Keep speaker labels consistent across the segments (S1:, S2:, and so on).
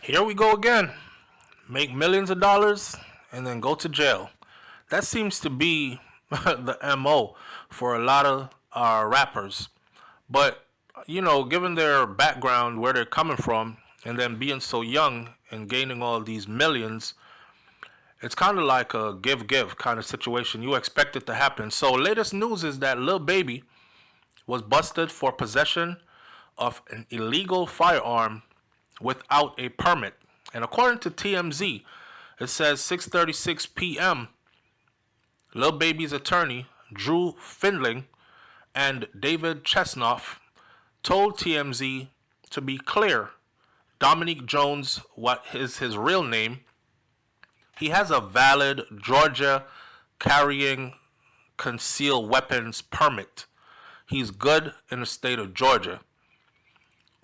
S1: Here we go again. Make millions of dollars and then go to jail. That seems to be the MO for a lot of rappers. But, given their background, where they're coming from, and then being so young and gaining all these millions, it's kind of like a give kind of situation. You expect it to happen. So, latest news is that Lil Baby was busted for possession of an illegal firearm without a permit. And according to TMZ, it says 6:36 p.m. Lil Baby's attorney, Drew Findling, and David Chesnoff told TMZ to be clear. Dominique Jones, what is his real name, he has a valid Georgia carrying concealed weapons permit. He's good in the state of Georgia.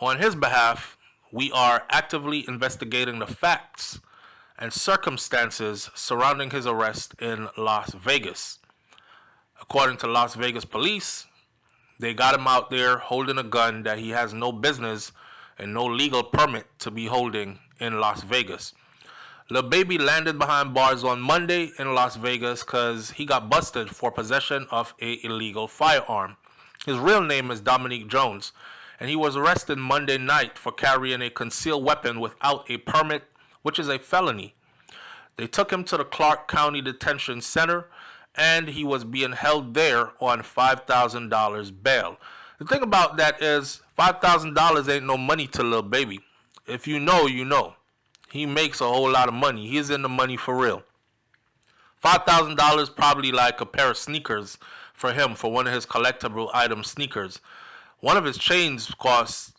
S1: On his behalf, we are actively investigating the facts and circumstances surrounding his arrest in Las Vegas. According to Las Vegas police, they got him out there holding a gun that he has no business and no legal permit to be holding in Las Vegas. Lil Baby landed behind bars on Monday in Las Vegas because he got busted for possession of an illegal firearm. His real name is Dominique Jones, and he was arrested Monday night for carrying a concealed weapon without a permit, which is a felony. They took him to the Clark County Detention Center, and he was being held there on $5,000 bail. The thing about that is $5,000 ain't no money to Lil Baby. If you know, you know. He makes a whole lot of money. He's in the money for real. $5,000 probably like a pair of sneakers for him, for one of his collectible item sneakers. One of his chains costs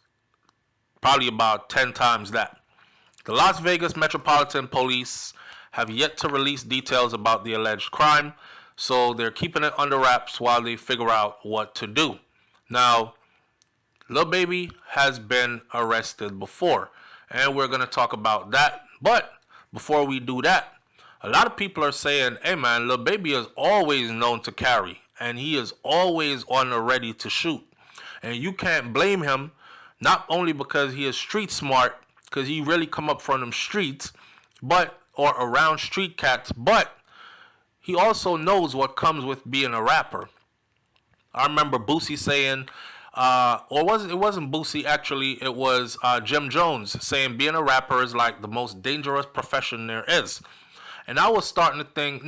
S1: probably about 10 times that. The Las Vegas Metropolitan Police have yet to release details about the alleged crime, so they're keeping it under wraps while they figure out what to do. Now, Lil Baby has been arrested before, and we're going to talk about that. But before we do that, a lot of people are saying, hey man, Lil Baby is always known to carry, and he is always on the ready to shoot. And you can't blame him, not only because he is street smart, because he really come up from them streets, or around street cats, but he also knows what comes with being a rapper. I remember Boosie saying, it wasn't Boosie actually, it was Jim Jones saying being a rapper is like the most dangerous profession there is. And I was starting to think,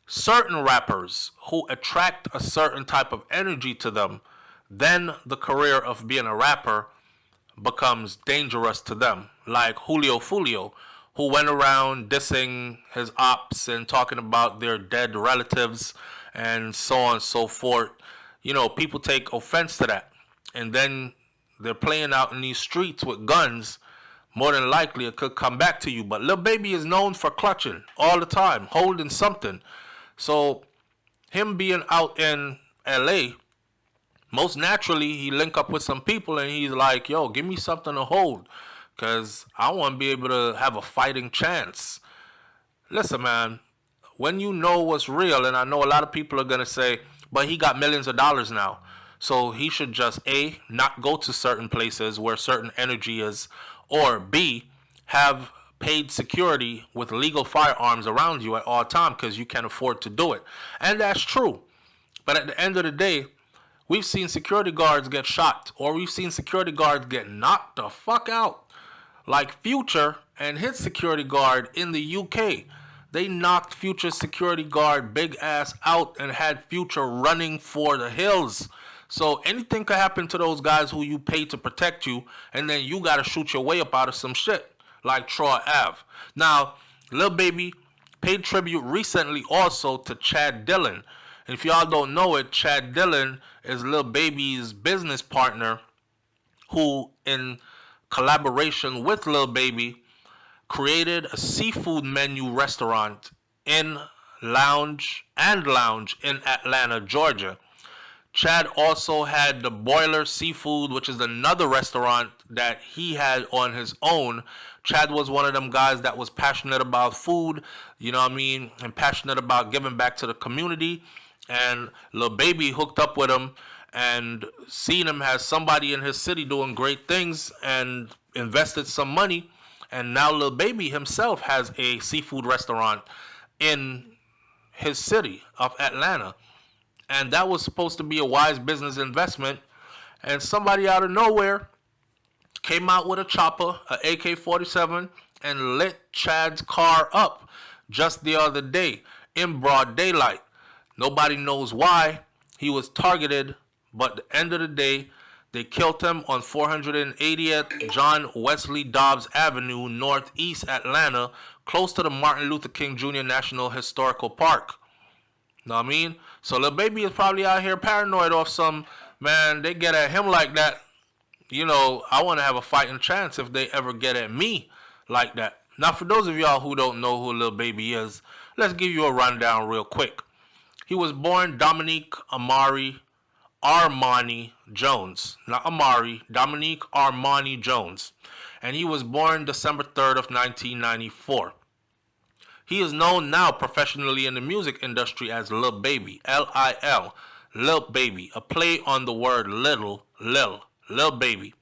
S1: certain rappers who attract a certain type of energy to them, then the career of being a rapper becomes dangerous to them. Like Julio Fulio, who went around dissing his ops and talking about their dead relatives and so on and so forth. People take offense to that. And then they're playing out in these streets with guns. More than likely, it could come back to you. But Lil Baby is known for clutching all the time, holding something. So him being out in LA, most naturally, he link up with some people and he's like, yo, give me something to hold, because I want to be able to have a fighting chance. Listen, man, when you know what's real, and I know a lot of people are going to say, but he got millions of dollars now, so he should just A, not go to certain places where certain energy is, or B, have paid security with legal firearms around you at all times because you can afford to do it. And that's true. But at the end of the day, we've seen security guards get shot, or we've seen security guards get knocked the fuck out. Like Future and his security guard in the UK. They knocked Future's security guard big ass out and had Future running for the hills. So anything could happen to those guys who you pay to protect you, and then you gotta shoot your way up out of some shit. Like Troy Ave. Now, Lil Baby paid tribute recently also to Chad Dillon. And if y'all don't know it, Chad Dillon is Lil Baby's business partner, who in collaboration with Lil Baby created a seafood menu restaurant in Lounge in Atlanta, Georgia. Chad also had the Boiler Seafood, which is another restaurant that he had on his own. Chad was one of them guys that was passionate about food, and passionate about giving back to the community. And Lil Baby hooked up with him and seen him as somebody in his city doing great things and invested some money. And now Lil Baby himself has a seafood restaurant in his city of Atlanta. And that was supposed to be a wise business investment. And somebody out of nowhere came out with a chopper, a AK-47, and lit Chad's car up just the other day in broad daylight. Nobody knows why he was targeted, but at the end of the day, they killed him on 480th John Wesley Dobbs Avenue, Northeast Atlanta, close to the Martin Luther King Jr. National Historical Park. Know what I mean? So Lil Baby is probably out here paranoid off some, man, they get at him like that. You know, I want to have a fighting chance if they ever get at me like that. Now, for those of y'all who don't know who Lil Baby is, let's give you a rundown real quick. He was born Dominique Amari Armani Jones. Not Amari, Dominique Armani Jones. And he was born December 3rd of 1994. He is known now professionally in the music industry as Lil Baby, L-I-L, Lil Baby, a play on the word little, Lil Baby.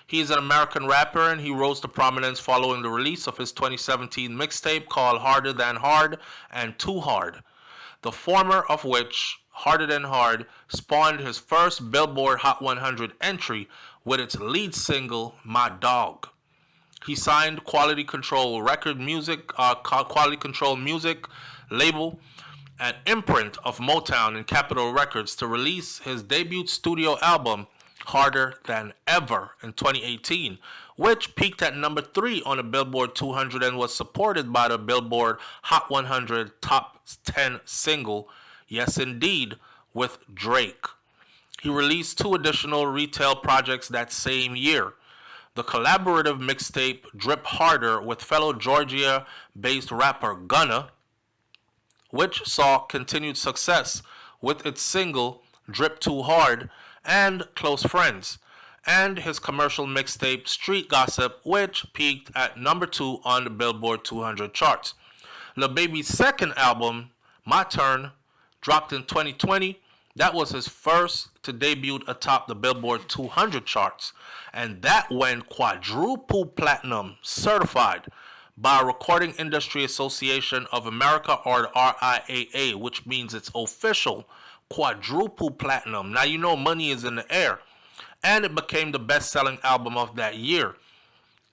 S1: He is an American rapper and he rose to prominence following the release of his 2017 mixtape called Harder Than Hard and Too Hard. The former of which, Harder Than Hard, spawned his first Billboard Hot 100 entry with its lead single, My Dog. He signed Quality Control Music label, an imprint of Motown and Capitol Records, to release his debut studio album, Harder Than Ever, in 2018, which peaked at number 3 on the Billboard 200 and was supported by the Billboard Hot 100 Top 10 single, Yes Indeed, with Drake. He released 2 additional retail projects that same year. The collaborative mixtape Drip Harder with fellow Georgia-based rapper Gunna, which saw continued success with its single Drip Too Hard and Close Friends, and his commercial mixtape Street Gossip, which peaked at number 2 on the Billboard 200 charts. Lil Baby's second album, My Turn, dropped in 2020. That was his first to debut atop the Billboard 200 charts, and that went quadruple platinum certified by Recording Industry Association of America, or RIAA, which means it's official quadruple platinum. Now you know money is in the air. And it became the best-selling album of that year.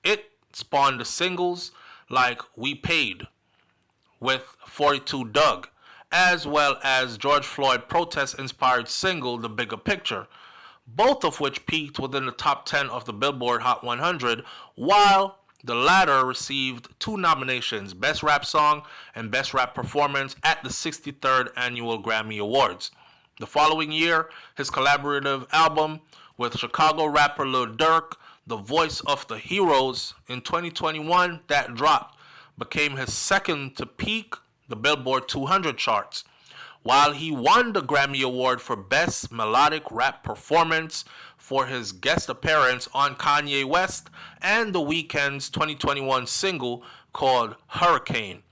S1: It spawned the singles like We Paid with 42 Doug, as well as George Floyd protest-inspired single The Bigger Picture, both of which peaked within the top 10 of the Billboard Hot 100, while the latter received 2 nominations, Best Rap Song and Best Rap Performance, at the 63rd Annual Grammy Awards. The following year, his collaborative album with Chicago rapper Lil Durk, The Voice of the Heroes, in 2021, that dropped, became his second to peak the Billboard 200 charts, while he won the Grammy Award for Best Melodic Rap Performance for his guest appearance on Kanye West and The Weeknd's 2021 single called Hurricane.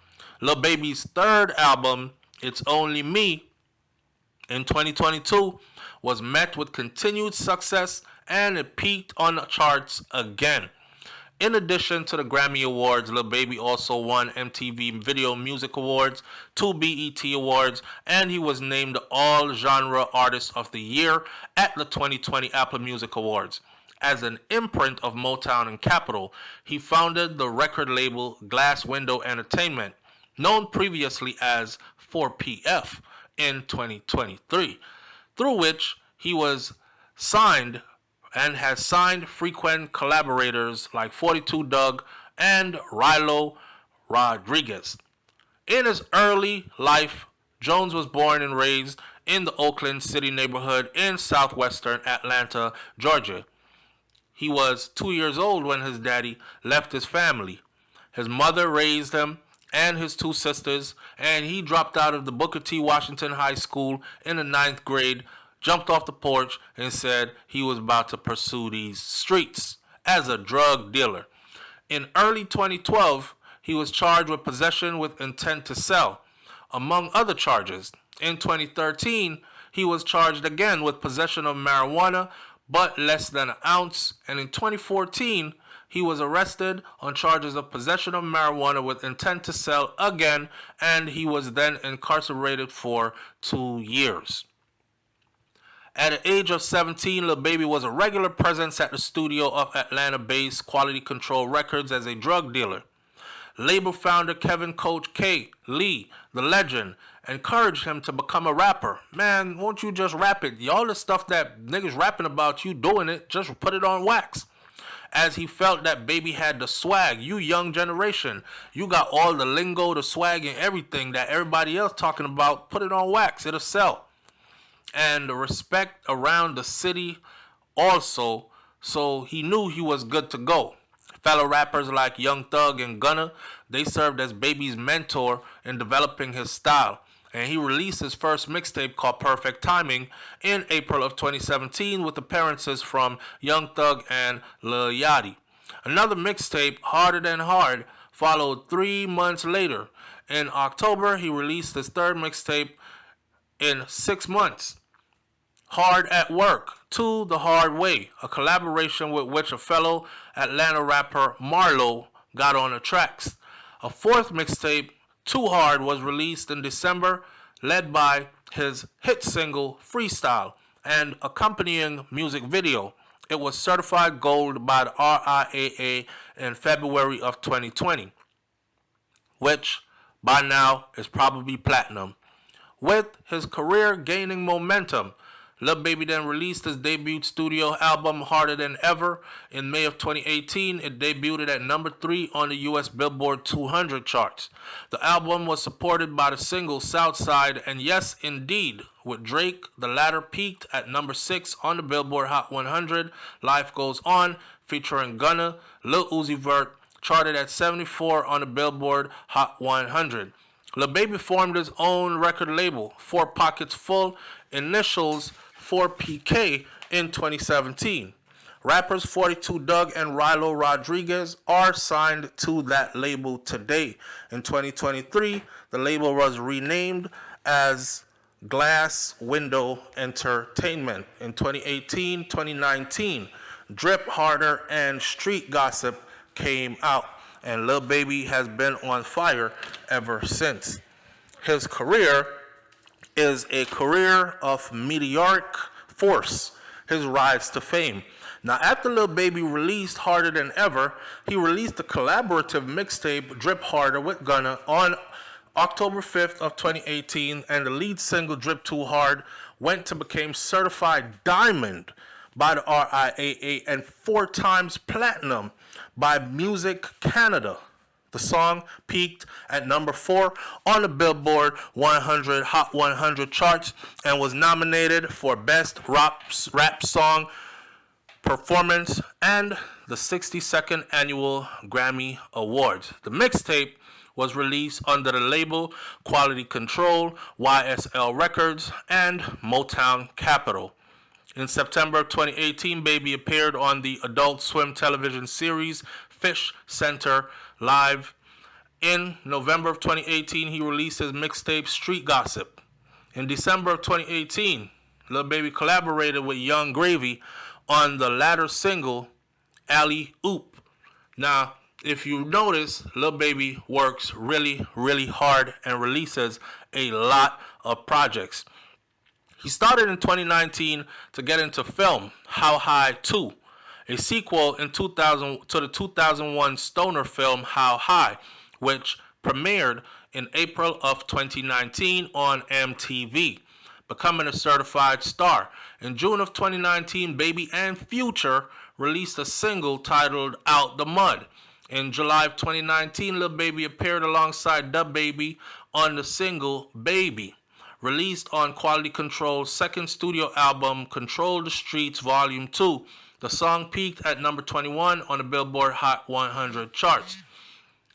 S1: Lil Baby's third album, It's Only Me, in 2022, was met with continued success and it peaked on the charts again. In addition to the Grammy Awards, Lil Baby also won MTV Video Music Awards, 2 BET Awards, and he was named the All Genre Artist of the Year at the 2020 Apple Music Awards. As an imprint of Motown and Capitol, he founded the record label Glass Window Entertainment, known previously as 4PF, in 2023, through which he was signed and has signed frequent collaborators like 42 Doug and Rilo Rodriguez. In his early life, Jones was born and raised in the Oakland City neighborhood in southwestern Atlanta, Georgia. He was 2 years old when his daddy left his family. His mother raised him and his 2 sisters, and he dropped out of the Booker T. Washington High School in the 9th grade, jumped off the porch, and said he was about to pursue these streets as a drug dealer. In early 2012, he was charged with possession with intent to sell, among other charges. In 2013, he was charged again with possession of marijuana, but less than an ounce, and in 2014, he was arrested on charges of possession of marijuana with intent to sell again, and he was then incarcerated for 2 years. At the age of 17, Lil Baby was a regular presence at the studio of Atlanta-based Quality Control Records as a drug dealer. Label founder Kevin Coach K. Lee, the legend, encouraged him to become a rapper. Man, won't you just rap it? All the stuff that niggas rapping about, you doing it, just put it on wax. As he felt that Baby had the swag. You young generation, you got all the lingo, the swag, and everything that everybody else talking about. Put it on wax, it'll sell. And the respect around the city also, so he knew he was good to go. Fellow rappers like Young Thug and Gunna, they served as Baby's mentor in developing his style. And he released his first mixtape called Perfect Timing in April of 2017 with appearances from Young Thug and Lil Yachty. Another mixtape, Harder Than Hard, followed 3 months later. In October, he released his third mixtape in 6 months, Hard at Work, To the Hard Way, a collaboration with which a fellow Atlanta rapper Marlo got on the tracks. A fourth mixtape, Too Hard, was released in December, led by his hit single Freestyle and accompanying music video. It was certified gold by the RIAA in February of 2020, which by now is probably platinum. With his career gaining momentum, Lil Baby then released his debut studio album Harder Than Ever in May of 2018. It debuted at number 3 on the US Billboard 200 charts. The album was supported by the single Southside and Yes Indeed with Drake. The latter peaked at number 6 on the Billboard Hot 100. Life Goes On featuring Gunna. Lil Uzi Vert charted at 74 on the Billboard Hot 100. Lil Baby formed his own record label, Four Pockets Full, initials 4PK, in 2017. Rappers 42 Dugg and Rilo Rodriguez are signed to that label today. In 2023, the label was renamed as Glass Window Entertainment. In 2018-2019, Drip Harder and Street Gossip came out, and Lil Baby has been on fire ever since. His career is a career of meteoric force, his rise to fame. Now, after Lil Baby released Harder Than Ever, he released a collaborative mixtape, Drip Harder, with Gunna on October 5th of 2018, and the lead single, Drip Too Hard, went to become certified diamond by the RIAA and 4 times platinum by Music Canada. The song peaked at number 4 on the Billboard 100 Hot 100 charts and was nominated for Best Rap Song Performance and the 62nd Annual Grammy Awards. The mixtape was released under the label Quality Control, YSL Records, and Motown Capital. In September 2018, Baby appeared on the Adult Swim television series Fish Center Live. In November of 2018, he released his mixtape Street Gossip. In December of 2018, Lil Baby collaborated with Young Gravy on the latter single, Alley Oop. Now, if you notice, Lil Baby works really, really hard and releases a lot of projects. He started in 2019 to get into film, How High 2, a sequel in 2000 to the 2001 stoner film How High, which premiered in April of 2019 on MTV, becoming a certified star. In June of 2019, Baby and Future released a single titled Out the Mud. In July of 2019, Lil Baby appeared alongside Da Baby on the single Baby, released on Quality Control's second studio album, Control the Streets Volume 2. The song peaked at number 21 on the Billboard Hot 100 charts.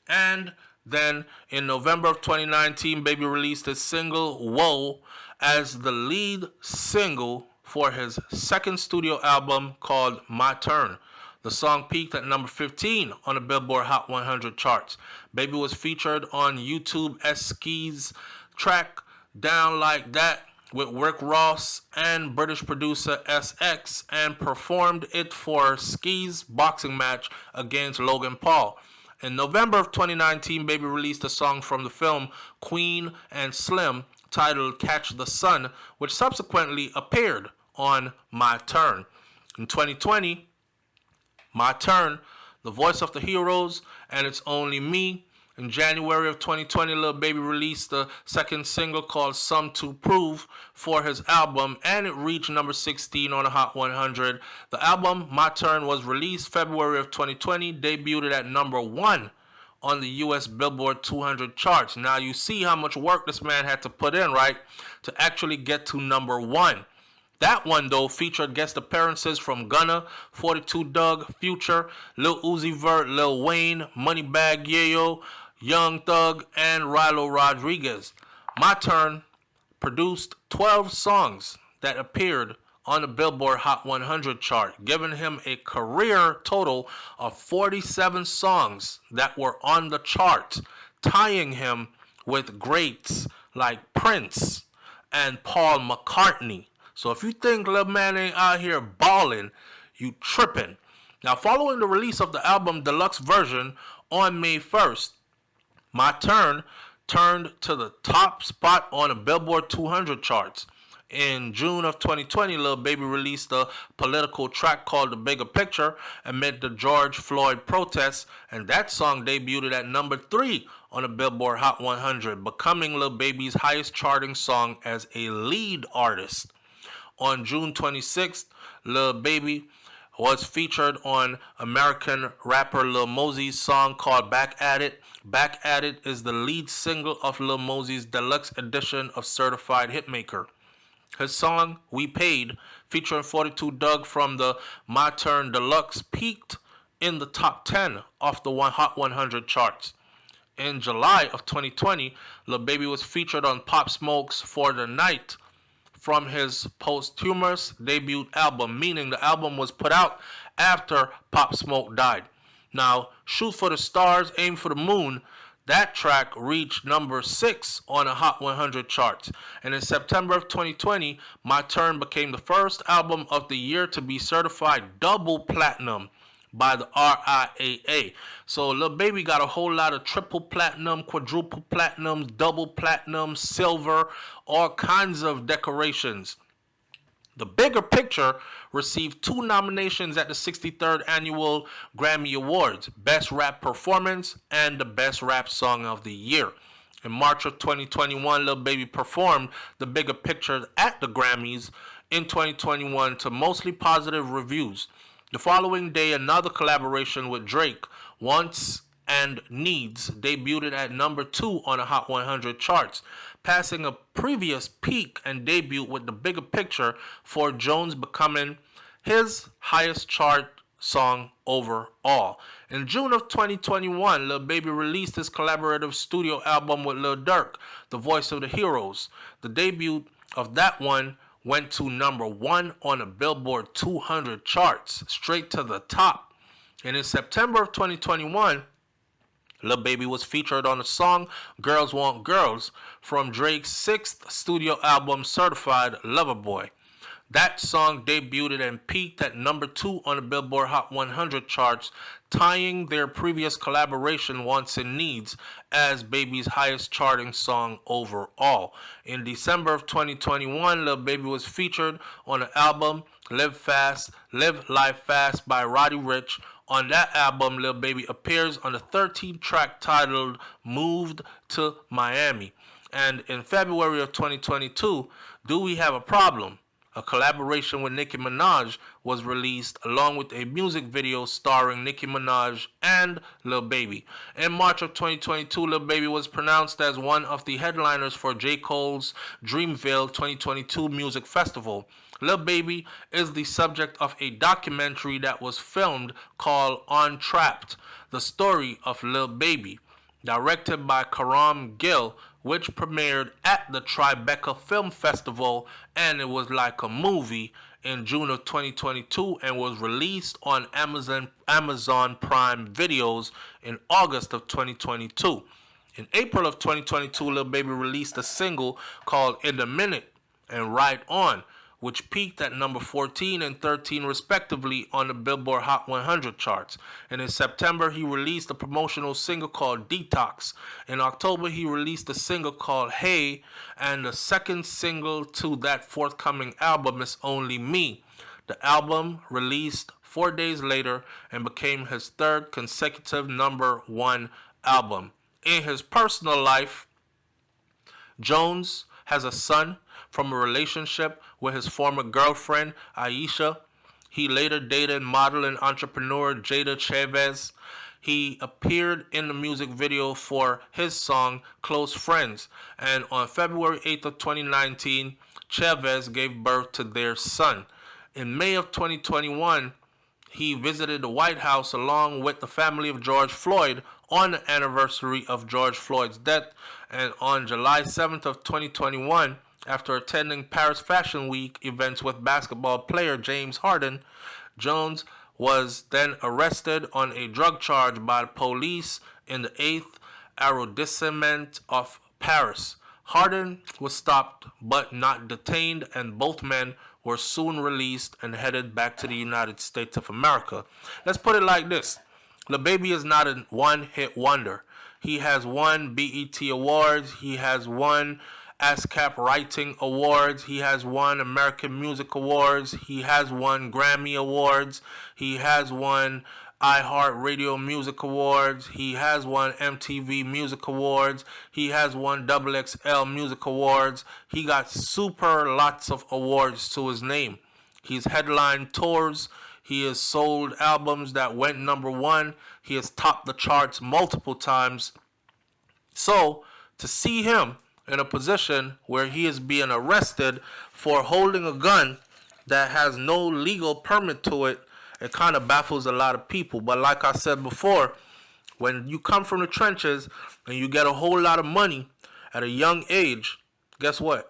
S1: And then in November of 2019, Baby released his single Whoa as the lead single for his second studio album called My Turn. The song peaked at number 15 on the Billboard Hot 100 charts. Baby was featured on YouTube Ski's track Down Like That with Rick Ross and British producer SX and performed it for Ski's boxing match against Logan Paul. In November of 2019, Baby released a song from the film Queen and Slim titled Catch the Sun, which subsequently appeared on My Turn. In 2020, My Turn, The Voice of the Heroes, and It's Only Me. In January of 2020, Lil Baby released the second single called Some to Prove for his album, and it reached number 16 on the Hot 100. The album, My Turn, was released February of 2020, debuted at number 1 on the US Billboard 200 charts. Now you see how much work this man had to put in, right, to actually get to number 1. That one, though, featured guest appearances from Gunna, 42 Doug, Future, Lil Uzi Vert, Lil Wayne, Moneybagg Yayo, Young Thug, and Rilo Rodriguez. My Turn produced 12 songs that appeared on the Billboard Hot 100 chart, giving him a career total of 47 songs that were on the chart, tying him with greats like Prince and Paul McCartney. So if you think Lil Man ain't out here balling, you tripping. Now, following the release of the album deluxe version on May 1st, My Turn turned to the top spot on the Billboard 200 charts. In June of 2020, Lil Baby released a political track called The Bigger Picture amid the George Floyd protests, and that song debuted at number 3 on the Billboard Hot 100, becoming Lil Baby's highest charting song as a lead artist. On June 26th, Lil Baby was featured on American rapper Lil Mosey's song called Back At It. Back At It is the lead single of Lil Mosey's deluxe edition of Certified Hitmaker. His song, We Paid, featuring 42 Doug from the My Turn Deluxe, peaked in the top 10 of the Hot 100 charts. In July of 2020, Lil Baby was featured on Pop Smoke's For the Night from his posthumous debut album, meaning the album was put out after Pop Smoke died. Now, Shoot for the Stars, Aim for the Moon, that track reached number 6 on the Hot 100 charts. And in September of 2020, My Turn became the first album of the year to be certified double platinum by the RIAA. So Lil Baby got a whole lot of triple platinum, quadruple platinums, double platinum, silver, all kinds of decorations. The Bigger Picture received 2 nominations at the 63rd Annual Grammy Awards, Best Rap Performance and the Best Rap Song of the Year. In March of 2021, Lil Baby performed The Bigger Picture at the Grammys in 2021 to mostly positive reviews. The following day, another collaboration with Drake, Wants and Needs, debuted at number 2 on the Hot 100 charts, passing a previous peak and debut with The Bigger Picture for Jones becoming his highest chart song overall. In June of 2021, Lil Baby released his collaborative studio album with Lil Durk, The Voice of the Heroes. The debut of that one went to number 1 on the Billboard 200 charts, straight to the top. And in September of 2021, Lil Baby was featured on the song Girls Want Girls from Drake's 6th studio album Certified Lover Boy. That song debuted and peaked at number 2 on the Billboard Hot 100 charts, tying their previous collaboration Wants and Needs as Baby's highest charting song overall. In December of 2021, Lil Baby was featured on the album Live Life Fast by Roddy Ricch. On that album, Lil Baby appears on the 13th track titled Moved to Miami. And in February of 2022, Do We Have a Problem? A collaboration with Nicki Minaj was released along with a music video starring Nicki Minaj and Lil Baby. In March of 2022, Lil Baby was pronounced as one of the headliners for J. Cole's Dreamville 2022 Music Festival. Lil Baby is the subject of a documentary that was filmed called Untrapped, the story of Lil Baby, directed by Karam Gill, which premiered at the Tribeca Film Festival, and it was like a movie in June of 2022 and was released on Amazon Prime Videos in August of 2022. In April of 2022, Lil Baby released a single called In the Minute and Ride On, which peaked at number 14 and 13 respectively on the Billboard Hot 100 charts. And in September, he released a promotional single called Detox. In October, he released a single called Hey, and the second single to that forthcoming album is Only Me. The album released 4 days later and became his third consecutive number one album. In his personal life, Jones has a son from a relationship with his former girlfriend, Aisha. He later dated model and entrepreneur Jada Chavez. He appeared in the music video for his song Close Friends. And on February 8th of 2019, Chavez gave birth to their son. In May of 2021, he visited the White House along with the family of George Floyd on the anniversary of George Floyd's death. And on July 7th of 2021, after attending Paris Fashion Week events with basketball player James Harden, Jones was then arrested on a drug charge by the police in the 8th arrondissement of Paris. Harden was stopped but not detained, and both men were soon released and headed back to the United States of America. Let's put it like this. Lil Baby is not a one-hit wonder. He has won BET Awards. He has won ASCAP Writing Awards. He has won American Music Awards. He has won Grammy Awards. He has won iHeartRadio Music Awards. He has won MTV Music Awards. He has won XXL Music Awards. He got super lots of awards to his name. He's headlined tours. He has sold albums that went number one. He has topped the charts multiple times. So, to see him in a position where he is being arrested for holding a gun that has no legal permit to it, it kind of baffles a lot of people. But like I said before, when you come from the trenches and you get a whole lot of money at a young age, guess what?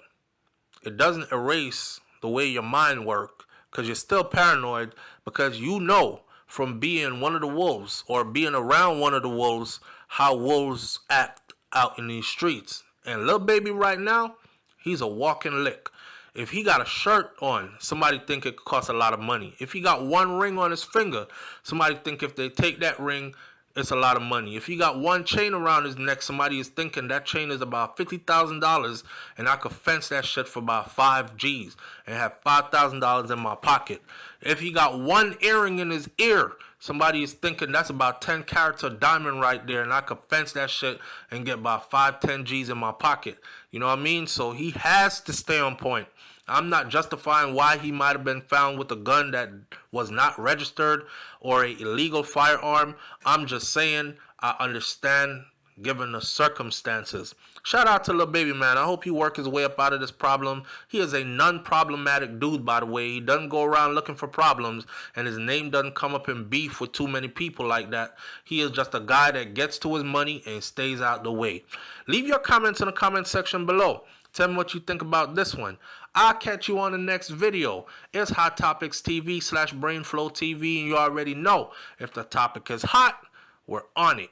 S1: It doesn't erase the way your mind works, because you're still paranoid, because you know from being one of the wolves or being around one of the wolves how wolves act out in these streets. And Lil Baby right now, he's a walking lick. If he got a shirt on, somebody think it costs a lot of money. If he got one ring on his finger, somebody think if they take that ring, it's a lot of money. If he got one chain around his neck, somebody is thinking that chain is about $50,000 and I could fence that shit for about 5 G's and have $5,000 in my pocket. If he got one earring in his ear, somebody is thinking that's about 10 carats of diamond right there and I could fence that shit and get about 5-10 G's in my pocket. You know what I mean? So he has to stay on point. I'm not justifying why he might have been found with a gun that was not registered or an illegal firearm. I'm just saying I understand given the circumstances. Shout out to Lil Baby, man. I hope he work his way up out of this problem. He is a non-problematic dude, by the way. He doesn't go around looking for problems, and his name doesn't come up in beef with too many people like that. He is just a guy that gets to his money and stays out the way. Leave your comments in the comment section below. Tell me what you think about this one. I'll catch you on the next video. It's Hot Topics TV / BrainFLoTv, and you already know if the topic is hot, we're on it.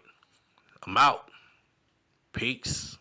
S1: I'm out. Peace.